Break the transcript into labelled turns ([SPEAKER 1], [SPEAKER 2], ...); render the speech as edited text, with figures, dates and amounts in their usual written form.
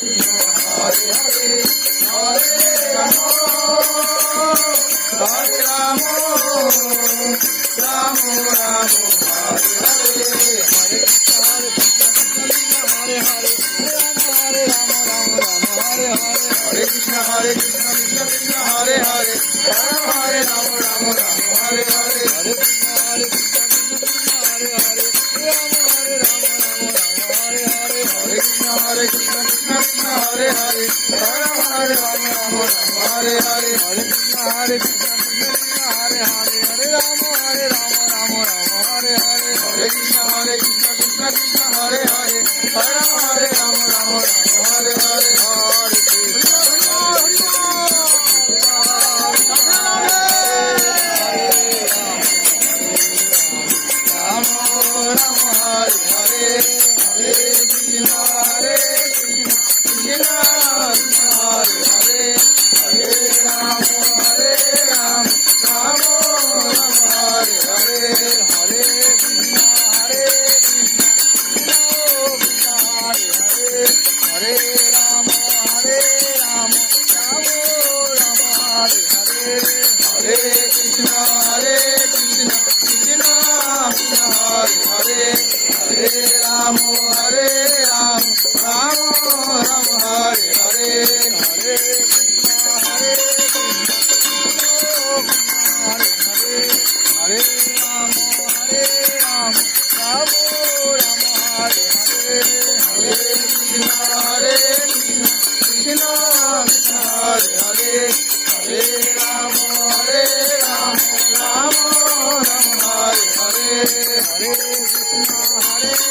[SPEAKER 1] Hare Hare, Hare Rama, Hare Rama, Rama Rama, Hare Hare, Hare Krishna, Hare Krishna, Krishna Krishna, Hare Hare, Hare Hare, Rama Rama, Rama Hare Hare, Hare Krishna, Hare Krishna, Krishna Krishna, Hare Hare, Hare Hare, Rama Rama, Rama Hare Hare, Hare Krishna, Hare Krishna, Hare Hare, Hare Rama, Rama Rama, Rama Hare Hare, Hare Krishna, Hare Krishna, Krishna Krishna, Hare Hare, Hare Hare, Rama Rama, Rama Hare Hare, Hare Krishna, Hare